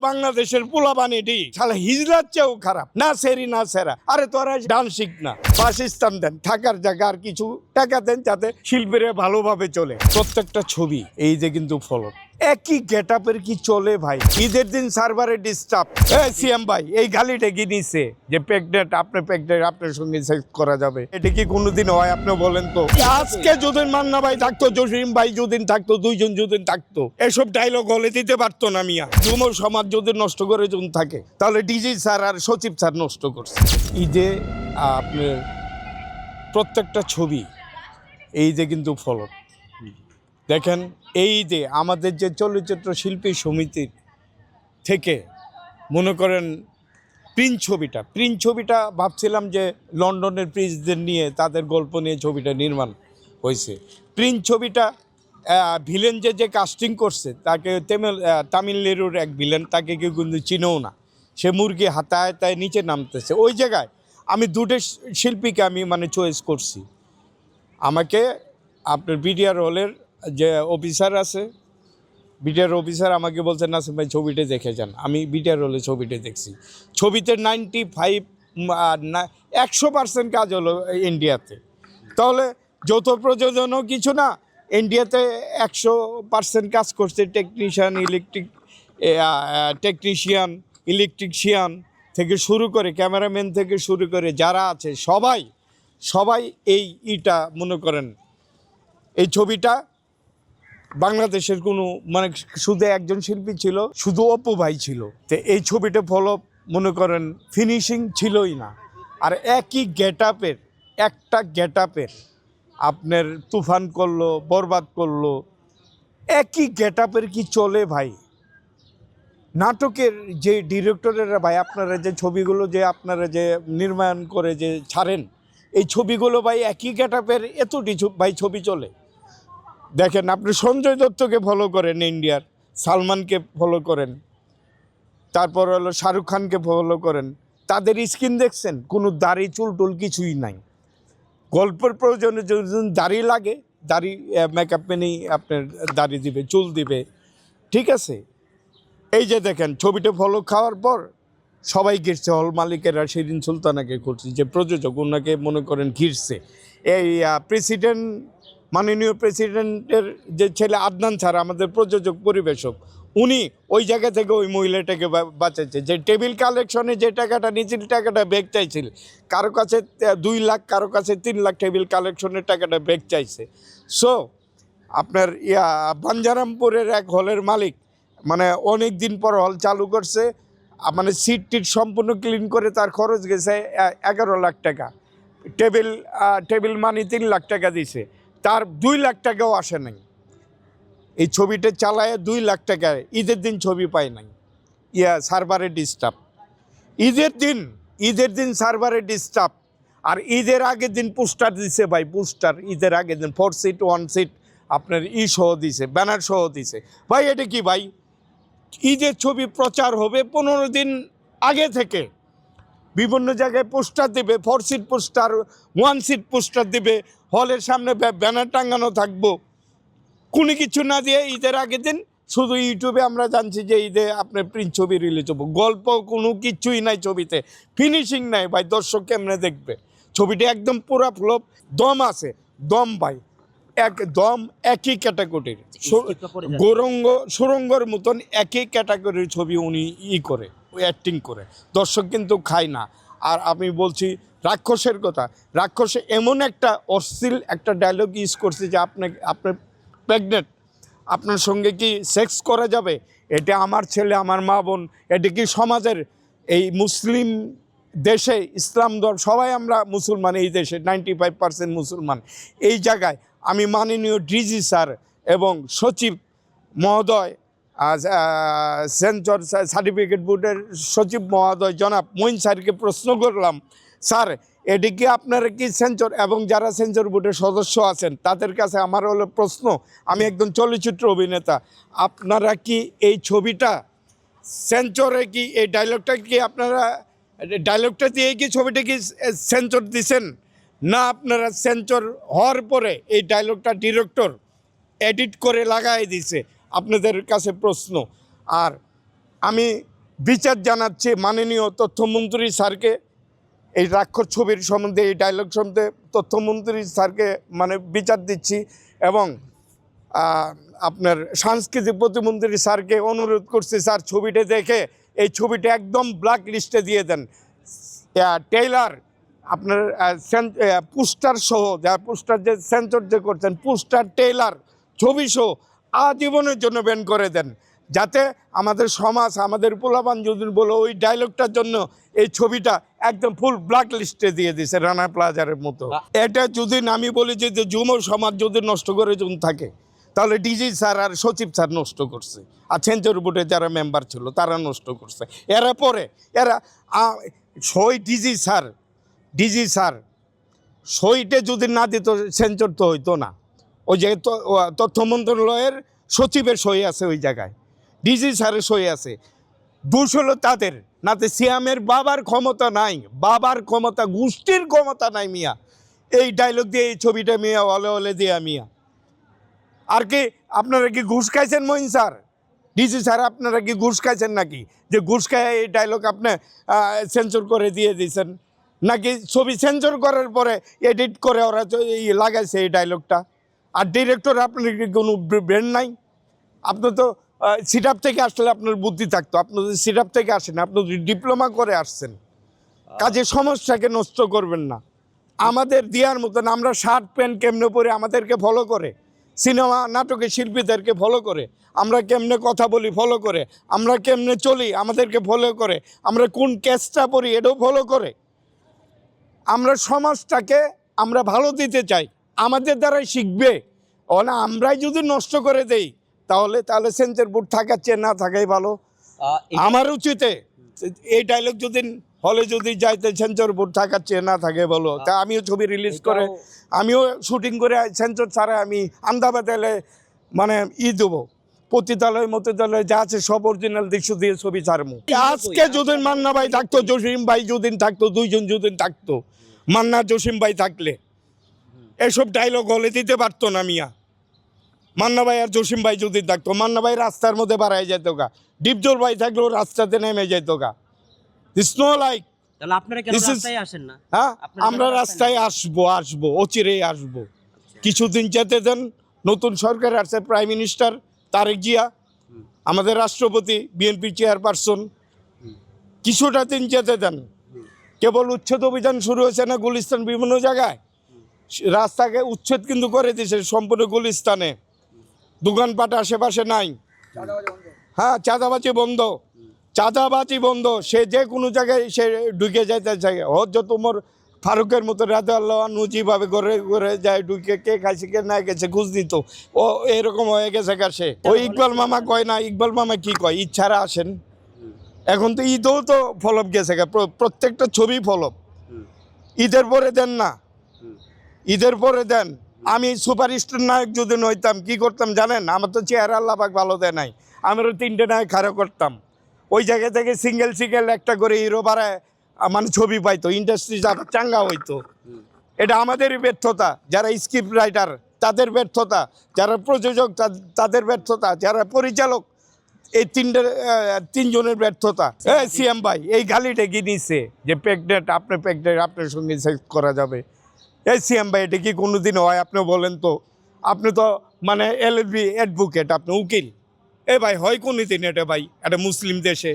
বাংলাদেশের পোলাপান এটি শালা হিজলার চেয়েও খারাপ, না সেরি না সেরা। আরে তোরা ডান শিখ না, বাসস্থান দেন, থাকার জায়গা আর কিছু টাকা দেন যাতে শিল্পীরা ভালোভাবে চলে। প্রত্যেকটা ছবি এই যে কিন্তু ফলো একই গেট আপের কি চলে ভাই। ঈদের দিন সার্ভারে ডিস্টার্ব। সিএম ভাই এই গালিটা কি নিচ্ছে যে প্রেগনেন্ট, আপনি প্রেগনেন্ট, আপনার সঙ্গে সেক্স করা যাবে, এটা কি কোনোদিন হয়? আপনি বলেন তো। আজকে যদি মান্না ভাই থাকতো, জসিম ভাই যদি থাকতো, দুইজন যদি থাকতো, এসব ডায়লগ হলে দিতে পারতো না মিয়া। যুব সমাজ যদি নষ্ট করে যদি থাকে, তাহলে ডিজি স্যার আর সচিব স্যার নষ্ট করছে। ঈদে আপনার প্রত্যেকটা ছবি এই যে কিন্তু ফলো দেখেন। এই যে আমাদের যে চলচ্চিত্র শিল্পী সমিতির থেকে মনে করেন প্রিন্ট ছবিটা ভাবছিলাম যে লন্ডনের প্রিন্সদের নিয়ে তাদের গল্প নিয়ে ছবিটা নির্মাণ হয়েছে। প্রিন্ট ছবিটা ভিলেন যে কাস্টিং করছে তাকে তামিলের এক ভিলেন, তাকে কেউ কিন্তু চিনেও না। সে মুরগি হাতায় তাই নিচে নামতেছে। ওই জায়গায় আমি দুটো শিল্পীকে আমি মানে চয়েস করছি। আমাকে আপনার বিডিআর হলের যে অফিসার আছে, বিডিআর অফিসার আমাকে বলছে নাসিম ভাই ছবিটা দেখে যান। আমি বিডিআর হলে ছবিটা দেখছি। ছবিতে 100% কাজ হলো ইন্ডিয়াতে। তাহলে যৌথ প্রযোজনও কিছু না, ইন্ডিয়াতে 100% কাজ করছে। ইলেকট্রিশিয়ান থেকে শুরু করে ক্যামেরাম্যান থেকে শুরু করে যারা আছে সবাই এইটা মনে করেন। এই ছবিটা বাংলাদেশের কোনো মানে শুধু একজন শিল্পী ছিল, শুধু অপু ভাই ছিল। তো এই ছবিটা ফলো মনে করেন ফিনিশিং ছিলই না। আর একই গেট আপের আপনার তুফান করলো, বরবাদ করলো, একই গেট আপের কি চলে ভাই। নাটকের যে ডিরেক্টরেরা ভাই, আপনারা যে ছবিগুলো যে আপনারা যে নির্মাণ করে যে ছাড়েন, এই ছবিগুলো ভাই একই গেট আপের এতটি ভাই ছবি চলে। দেখেন আপনি সঞ্জয় দত্তকে ফলো করেন, ইন্ডিয়ার সালমানকে ফলো করেন, তারপর হলো শাহরুখ খানকে ফলো করেন, তাদের স্কিন দেখছেন? কোনো দাড়ি চুল কিছুই নাই। গল্পের প্রয়োজনে যদি দাড়ি লাগে, দাড়ি মেকআপ মেনেই আপনার দাড়ি দিবে, চুল দিবে, ঠিক আছে। এই যে দেখেন ছবিটা ফলো খাওয়ার পর সবাই ঘিরছে, হল মালিকেরা শিরিন সুলতানাকে করছে, যে প্রযোজক ওনাকে মনে করেন ঘিরছে। এই মাননীয় প্রেসিডেন্টের যে ছেলে আদনান স্যার, আমাদের প্রযোজক পরিবেশক, উনি ওই জায়গা থেকে ওই মহিলাটাকে বাঁচাচ্ছে। যে টেবিল কালেকশনে যে টাকাটা নিয়েছিল, টাকাটা ব্যাক চাইছিল, কারো কাছে 2 লাখ, কারো কাছে 3 লাখ টেবিল কালেকশনের টাকাটা ব্যাক চাইছে। সো আপনার বাঞ্জারামপুরের এক হলের মালিক মানে অনেক দিন পর হল চালু করছে, মানে সিট সম্পূর্ণ ক্লিন করে তার খরচ গেছে 11 লাখ টাকা। টেবিল মানি 3 লাখ টাকা দিছে, তার 2 লাখ টাকাও আসে নাই। এই ছবিটা চালায় 2 লাখ টাকা ঈদের দিন ছবি পায় নাই। সার্ভারে ডিস্টার্ব। ঈদের দিন সার্ভারে ডিস্টার্ব। আর ঈদের আগের দিন পোস্টার দিছে ভাই, পোস্টার ঈদের আগের দিন 4 সিট 1 সিট আপনার সহ দিছে, ব্যানার সহ দিছে। ভাই এটা কি ভাই? ঈদের ছবি প্রচার হবে 15 দিন আগে থেকে, বিভিন্ন জায়গায় পোস্টার দেবে, 4 সিট পোস্টার, 1 সিট পোস্টার দেবে, হলের সামনে ব্যানার টাঙানো থাকবো, কোনো কিছু না দিয়ে ঈদের আগের দিন শুধু ইউটিউবে আমরা জানছি যে ঈদে আপনার প্রিন্ট ছবি রিলিজ হবো। গল্প কোনো কিছুই নাই ছবিতে, ফিনিশিং নাই ভাই। দর্শক কেমনে দেখবে? ছবিটা একদম পুরা ফ্লপ। দম আছে, দম ভাই একদম একই ক্যাটাগরির, সুরঙ্গর মতন একই ক্যাটাগরির ছবি উনি করে অ্যাক্টিং করে, দর্শক কিন্তু খায় না। আর আমি বলছি রাক্ষসের কথা, রাক্ষসে এমন একটা অশ্লীল একটা ডায়লগ ইউজ করছে যে আপনার প্রেগনেন্ট, আপনার সঙ্গে কি সেক্স করা যাবে? এটা আমার ছেলে, আমার মা বোন, এটা কি সমাজের এই মুসলিম দেশে ইসলাম ধর্ম সবাই আমরা মুসলমান, এই দেশে 95% মুসলমান। এই জায়গায় আমি মাননীয় ডিজি স্যার এবং সচিব মহোদয়, সেন্সর সার্টিফিকেট বোর্ডের সচিব মহোদয় জনাব মঈন স্যারকে প্রশ্ন করলাম, স্যার এদিকে আপনারা কি সেন্সর এবং যারা সেন্সর বোর্ডের সদস্য আছেন তাদের কাছে আমার হলো প্রশ্ন, আমি একজন চলচ্চিত্র অভিনেতা, আপনারা কি এই ছবিটা সেন্সরে কি এই ডায়লগটা কি আপনারা ডায়লগটা দিয়ে কি ছবিটা কি সেন্সর দিছেন, না আপনারা সেন্সর হওয়ার পরে এই ডায়লগটা ডিরেক্টর এডিট করে লাগাই দিছে? আপনাদের কাছে প্রশ্ন। আর আমি বিচার জানাচ্ছি মাননীয় তথ্যমন্ত্রী স্যারকে। এই রাক্ষস ছবির সম্বন্ধে, এই ডায়লগ সম্বন্ধে তথ্যমন্ত্রী স্যারকে মানে বিচার দিচ্ছি, এবং আপনার সাংস্কৃতিক প্রতিমন্ত্রী স্যারকে অনুরোধ করছি, স্যার ছবিটা দেখে এই ছবিটা একদম ব্ল্যাক লিস্টে দিয়ে দেন। টেইলার আপনার পোস্টার সহ, যা পোস্টার যে সেন্সর যে করছেন, পোস্টার টেইলার ছবি সহ আজীবনের জন্য ব্যান করে দেন, যাতে আমাদের সমাজ, আমাদের পোলাপান যদি বলো ওই ডায়লগটার জন্য এই ছবিটা একদম ফুল ব্ল্যাক লিস্টে দিয়ে দিছে রানা প্লাজারের মতো। এটা যদি আমি বলি যে যুব সমাজ যদি নষ্ট করে যদি থাকে, তাহলে ডিজি স্যার আর সচিব স্যার নষ্ট করছে, আর সেঞ্চুর বোর্ডে যারা মেম্বার ছিল তারা নষ্ট করছে। এরা সই ডিজি স্যার সইটা যদি না দিত সেঞ্চুর তো হইতো না। ওই যে তথ্য মন্ত্রণালয়ের সচিবের সই আছে ওই জায়গায়, ডিজি স্যারের সই আছে। দোষ হলো তাদের, নাতে সিয়ামের বাবার ক্ষমতা নাই, বাবার ক্ষমতা, গোষ্ঠীর ক্ষমতা নাই মিয়া। এই ডায়লগ দিয়ে এই ছবিটা মিয়া অলে অলে দিয়া মিয়া। আর কি আপনারা কি ঘুষ খাইছেন মহিন স্যার, ডিজি স্যার, আপনারা কি ঘুষ খাইছেন নাকি, যে ঘুষ খায় এই ডায়লগ আপনি সেন্সর করে দিয়ে দিয়েছেন? নাকি ছবি সেন্সর করার পরে এডিট করে ওরা লাগাইছে এই ডায়লগটা? আর ডিরেক্টর আপনার কি কোনো ব্রেন নাই? আপনার তো সিটআপ থেকে আসলে আপনার বুদ্ধি থাকতো। আপনি যদি সিটআপ থেকে আসেন, আপনি যদি ডিপ্লোমা করে আসছেন, কাজে সমস্যাকে নষ্ট করবেন না। আমাদের দেওয়ার মতন আমরা শার্ট প্যান্ট কেমনে পরে আমাদেরকে ফলো করে, সিনেমা নাটকের শিল্পীদেরকে ফলো করে, আমরা কেমনে কথা বলি ফলো করে, আমরা কেমনে চলি আমাদেরকে ফলো করে, আমরা কোন কেসটা পড়ি এটাও ফলো করে। আমরা সমাজটাকে আমরা ভালো দিতে চাই, আমাদের দ্বারাই শিখবে। না আমরাই যদি নষ্ট করে দেই, তাহলে সেন্সর বোর্ড থাকার চেয়ে না থাকাই ভালো। আমার উচিতে এই ডায়লগ যদি হলে যদি যাইতে সেন্সর বোর্ড থাকার চেয়ে না থাকে বলো। তা আমিও ছবি রিলিজ করে, আমিও শুটিং করে সেন্সর ছাড়া আমি আন্দাবাদেলে মানে দেবো, পতিতালয় মতিতালয় যা আছে সব অরিজিনাল দৃশ্য দিয়ে ছবি ছাড়বো। আজকে যদি মান্না ভাই থাকতো, জসিম ভাই যদি থাকতো, দুইজন যদি থাকতো, মান্না জসিম ভাই থাকলে এসব ডায়লগ হলে দিতে পারতো না মিয়া। মান্না ভাই আর জসিম ভাই যদি থাকতো, মান্না ভাই রাস্তার মধ্যে বাড়াই যেত গা, ডিপজল ভাই থাকলেও রাস্তাতে নেমে যেত গা। This no like. তাহলে আপনারা কেন রাস্তায় আসেন না? হ্যাঁ, আমরা রাস্তায় আসবো, অচিরেই আসবো। কিছুদিন যেতে দেন। নতুন সরকার আসছে, প্রাইম মিনিস্টার তারেক জিয়া, আমাদের রাষ্ট্রপতি, বিএনপি চেয়ারপারসন, কিছুটা দিন যেতে দেন। কেবল উচ্ছেদ অভিযান শুরু হয়েছে না গুলিস্তান বিভিন্ন জায়গায়, রাস্তাকে উচ্ছেদ কিন্তু করে দিয়েছে সম্পূর্ণ গুলিস্তানে। দোকানপাট আশেপাশে নাই। হ্যাঁ, চাঁদাবাজি বন্ধ। সে যে কোনো জায়গায় সে ঢুকে যাইতে চাই। হযরত ওমর ফারুকের মতো রাদিয়াল্লাহু আনহু যেভাবে ঘরে ঘরে যায় ঢুকে, কে খাইছে কে না গেছে খুঁজ দিত, ও এরকম হয়ে গেছে কাছে। ওই ইকবাল মামা কয় না, ইকবাল মামা কি কয়, ইচ্ছারা আসেন। এখন তো ঈদও তো ফলপ গেছে, প্রত্যেকটা ছবি ফলপ। ঈদের পরে দেন না, ঈদের পরে দেন। আমি সুপারস্টার নায়ক যদি নইতাম কি করতাম জানেন? আমার তো চেহারা আল্লাহ পাক ভালো দেয় নাই, আমিও 3টে নায়ক খাড়া করতাম। ওই জায়গা থেকে সিঙ্গেল একটা করে হিরো বাড়ায় মানে ছবি পাইতো, ইন্ডাস্ট্রি চাঙ্গা হইতো। এটা আমাদেরই ব্যর্থতা, যারা স্ক্রিপ্ট রাইটার তাদের ব্যর্থতা, যারা প্রযোজক তাদের ব্যর্থতা, যারা পরিচালক এই তিনজনের ব্যর্থতা। সিএম ভাই এই গালিটা কি নিচ্ছে যে প্রেগনেন্ট, আপনার সঙ্গে সেক্স করা যাবে? এই সিএম ভাই এটা কি কোনোদিন হয়? আপনি বলেন তো, আপনি তো মানে এলএলবি অ্যাডভোকেট, আপনি উকিল। ভাই হয় কোনোদিন এটা ভাই একটা মুসলিম দেশে?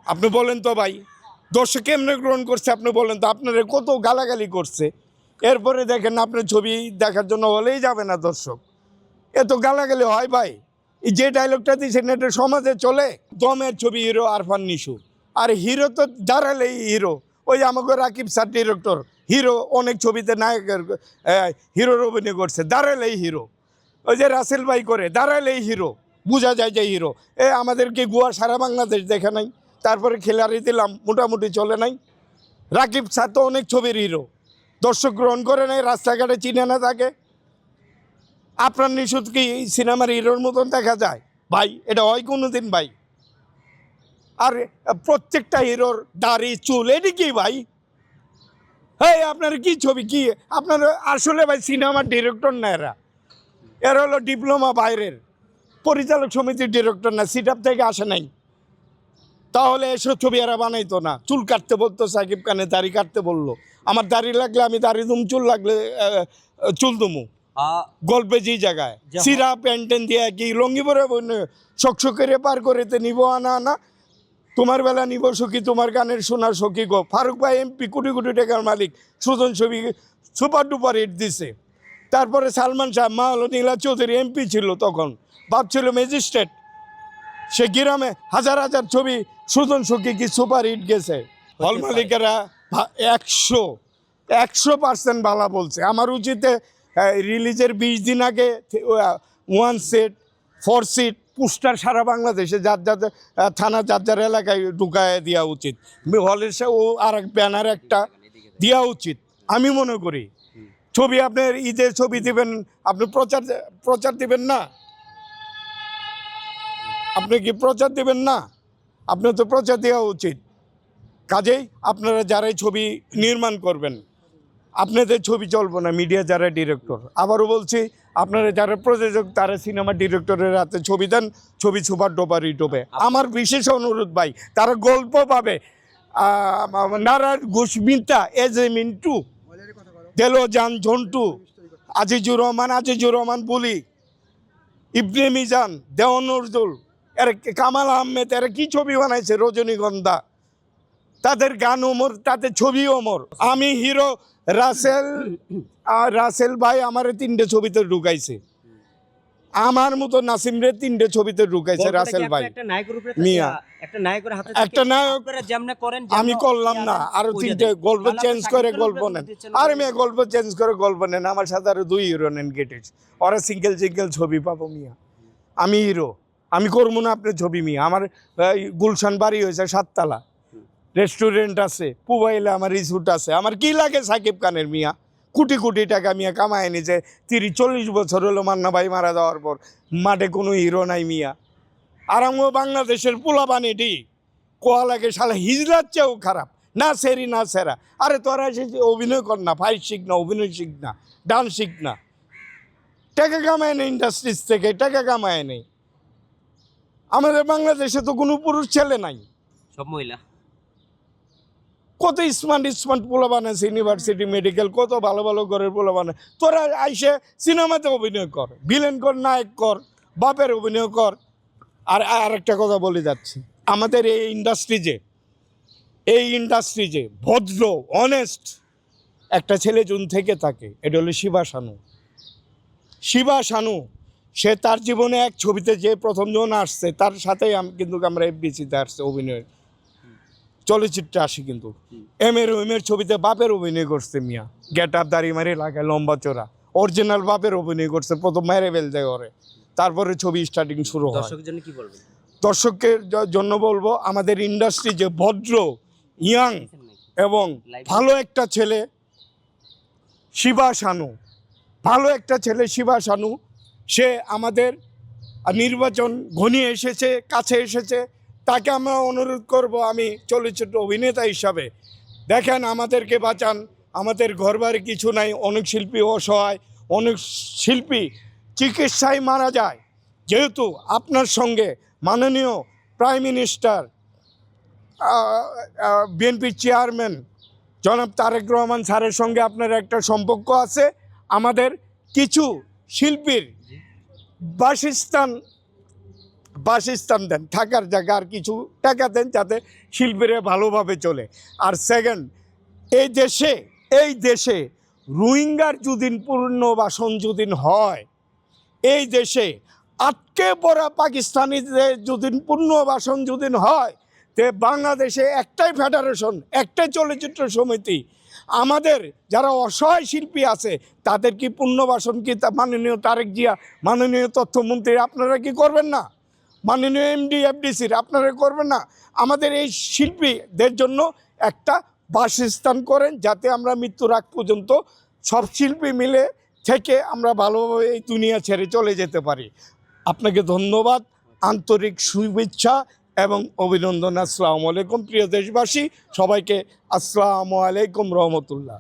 আপনি বলেন তো ভাই, দর্শক কেমনে গ্রহণ করছে আপনি বলেন তো? আপনারা কত গালাগালি করছে, এরপরে দেখেন আপনার ছবি দেখার জন্য হলেই যাবে না দর্শক। এত গালাগালি হয় ভাই? যে ডায়লগটা দিয়েছেন এটা সমাজে চলে? দমের ছবি হিরো আরফান নিশু, আর হিরো তো দাঁড়ালেই হিরো। ওই আমাকে রাকিব স্যার ডিরেক্টর, হিরো অনেক ছবিতে নায়কের হিরোর অভিনয় করছে, দাঁড়ালেই হিরো। ওই যে রাসেল ভাই করে, দাঁড়ালেই হিরো, বোঝা যায় যে হিরো। আমাদেরকে গোয়া সারা বাংলাদেশ দেখে নাই, তারপরে খেলারি দিলাম, মোটামুটি চলে নাই। রাকিব স্যার তো অনেক ছবির হিরো, দর্শক গ্রহণ করে নাই, রাস্তাঘাটে চিনে না থাকে। আপনার নিশুত কি সিনেমার হিরোর মতন দেখা যায় ভাই? এটা হয় কোনো দিন ভাই? আর প্রত্যেকটা হিরোর দাড়ি চুল, এটি কি ভাই? আপনার কি ছবি কি আপনার? আসলে ভাই সিনেমার ডিরেক্টর না এরা হলো ডিপ্লোমা বাইরের, পরিচালক সমিতির ডিরেক্টর না, সিটআপ থেকে আসে নাই। তাহলে এসব ছবি এরা বানাইতো না। চুল কাটতে বলতো সাকিব খানের, দাড়ি কাটতে বললো। আমার দাড়ি লাগলে আমি দাড়ি দুম, চুল লাগলে চুল দুমু। গল্পে যে জায়গায় সিরা প্যান্টেন দিয়ে কি লঙ্গি পরে শকশকেরে পার করেতে নিব আনা আনা, তোমার বেলা নিব সখী, তোমার গানের শোনার সখী গো। ফারুক ভাই এমপি, কোটি কোটি টাকার মালিক, সুজন ছবি সুপার ডুপার হিট দিছে। তারপরে সালমান শাহ, মা হলো নীলা চৌধুরী এমপি ছিল তখন, বাপ ছিল ম্যাজিস্ট্রেট। সে গ্রামে হাজার হাজার ছবি সুজন সখী কি সুপার হিট গেছে। হল মালিকেরা 100% ভালো বলছে। আমার উচিতে রিলিজের 20 দিন আগে 1 সেট 4 সিট পোস্টার সারা বাংলাদেশে যার যার থানা যার যার এলাকায় ঢুকায় দেওয়া উচিত। হলের সে ও আর এক ব্যানার একটা দেওয়া উচিত আমি মনে করি। ছবি আপনার ঈদের ছবি দিবেন, আপনি প্রচার দিবেন না? আপনি কি প্রচার দিবেন না? আপনি তো প্রচার দেওয়া উচিত। কাজেই আপনারা যারাই ছবি নির্মাণ করবেন, আপনাদের ছবি চলবো না। মিডিয়া যারা ডিরেক্টর, আবারও বলছি, আপনারা যারা প্রযোজক তারা সিনেমা ডিরেক্টরের হাতে ছবি দেন, ছবি সুপার ডুপার হিট হবে। আমার বিশেষ অনুরোধ ভাই, তারা গল্প পাবে। নারায়ণ ঘোষমিতা এজ এ মিন্টু, দেলো জান ঝন্টু, আজিজুর রহমান বলি, ইবনে মিজান, দেওয়ান নজরুল, এরা কামাল আহমেদ, এরা কি ছবি বানাইছে, রজনীগন্ধা, তাদের গান ওমর, তাদের ছবি ওমর। আমি হিরো রাসেল ভাই আমারে 3টে ছবিতে ঢুকাইছে, আমার মতো নাসিমরে 3টে ছবিতে ঢুকাইছে রাসেল ভাই। মিয়া একটা নায়ক আমি করলাম না, আরো 3টে গল্প চেঞ্জ করে গল্প নেন। আর মেয়ে গল্প চেঞ্জ করে গল্প নেন, আমার সাথে আরো 2 হিরো নেন গেটেড, ওরা সিঙ্গেল ছবি পাবো। মিয়া আমি হিরো, আমি করবো না আপনার ছবি। মিয়া আমার গুলশান বাড়ি হয়েছে 7 তলা, রেস্টুরেন্ট আছে, পুবাইলে আমার রিসোর্ট আছে। আমার কি লাগে সাকিব খানের? মিয়া কোটি কোটি টাকা মিয়া কামায় নিছে। 30-40 বছর হলো মান্না ভাই মারা যাওয়ার পর, মাঠে কোনো হিরো নাই মিয়া। আর আমিও বাংলাদেশের পোলাপানিটি কোয়া লাগে শালা হিজলার চেয়েও খারাপ, না সেরি না সেরা। আরে তোরা এসে অভিনয় কর না, ফাইট শিখ না, অভিনয় শিখ না, ডান্স শিখ না। টাকা কামায় নেই ইন্ডাস্ট্রিজ থেকে, টাকা কামায় নেই। আমাদের বাংলাদেশে তো কোনো পুরুষ ছেলে নাই, সব মহিলা। কত স্মার্ট পোলা বানাইছে, ইউনিভার্সিটি মেডিকেল, কত ভালো ভালো ঘরের পোলা বানায়। তোরা আইসে সিনেমাতে অভিনয় কর, ভিলেন কর, নায়ক কর, বাপের অভিনয় কর। আর আরেকটা কথা বলে যাচ্ছি, আমাদের এই ইন্ডাস্ট্রি যে ভদ্র অনেস্ট একটা ছেলে জুন থেকে থাকে, এটা হলো শিবা শানু। সে তার জীবনে এক ছবিতে যে প্রথম জন আসছে, তার সাথেই কিন্তু আমরা এফডিসিতে আসছে অভিনয়, চলচ্চিত্রে আসি। কিন্তু এমের ছবিতে বাপের অভিনয় করছে। মিয়া গেট আপ, দাড়ি মারি লাগায়, লম্বা চোরা, অরিজিনাল বাপের অভিনয় করছে। প্রথম মেরে ফেল যায় ওরে, তারপরে ছবি স্টার্টিং শুরু হয়। দর্শকের জন্য বলবো, আমাদের ইন্ডাস্ট্রি যে ভদ্র, ইয়াং এবং ভালো একটা ছেলে শিবা শানু, সে আমাদের নির্বাচন ঘনিয়ে এসেছে, কাছে এসেছে। তাকে আমরা অনুরোধ করব, আমি চলচ্চিত্র অভিনেতা হিসাবে, দেখেন আমাদেরকে বাঁচান। আমাদের ঘরবাড়ি কিছু নাই, অনেক শিল্পী অসহায়, অনেক শিল্পী চিকিৎসায় মারা যায়। যেহেতু আপনার সঙ্গে মাননীয় প্রাইম মিনিস্টার, বিএনপি চেয়ারম্যান জনাব তারেক রহমান স্যারের সঙ্গে আপনার একটা সম্পর্ক আছে, আমাদের কিছু শিল্পীর বাসস্থান দেন, থাকার জায়গা আর কিছু টাকা দেন, যাতে শিল্পীরা ভালোভাবে চলে। আর সেকেন্ড, এই দেশে রোহিঙ্গার যদি পুনর্বাসন যদি হয়, এই দেশে আটকে পড়া পাকিস্তানিদের যদি পুনর্বাসন যদি হয়, তে বাংলাদেশে একটাই ফেডারেশন, একটাই চলচ্চিত্র সমিতি। আমাদের যারা অসহায় শিল্পী আছে তাদের কি পুনর্বাসন কি মাননীয় তারেক জিয়া, মাননীয় তথ্যমন্ত্রী আপনারা কি করবেন না? মাননীয় এমডি এফডিসির আপনারা করবেন না? আমাদের এই শিল্পীদের জন্য একটা বাসস্থান করেন, যাতে আমরা মৃত্যুর আগ পর্যন্ত সব শিল্পী মিলে থেকে আমরা ভালোভাবে এই দুনিয়া ছেড়ে চলে যেতে পারি। আপনাকে ধন্যবাদ, আন্তরিক শুভেচ্ছা এবং অভিনন্দন। আসসালামু আলাইকুম প্রিয় দেশবাসী, সবাইকে আসসালামু আলাইকুম রহমতুল্লাহ।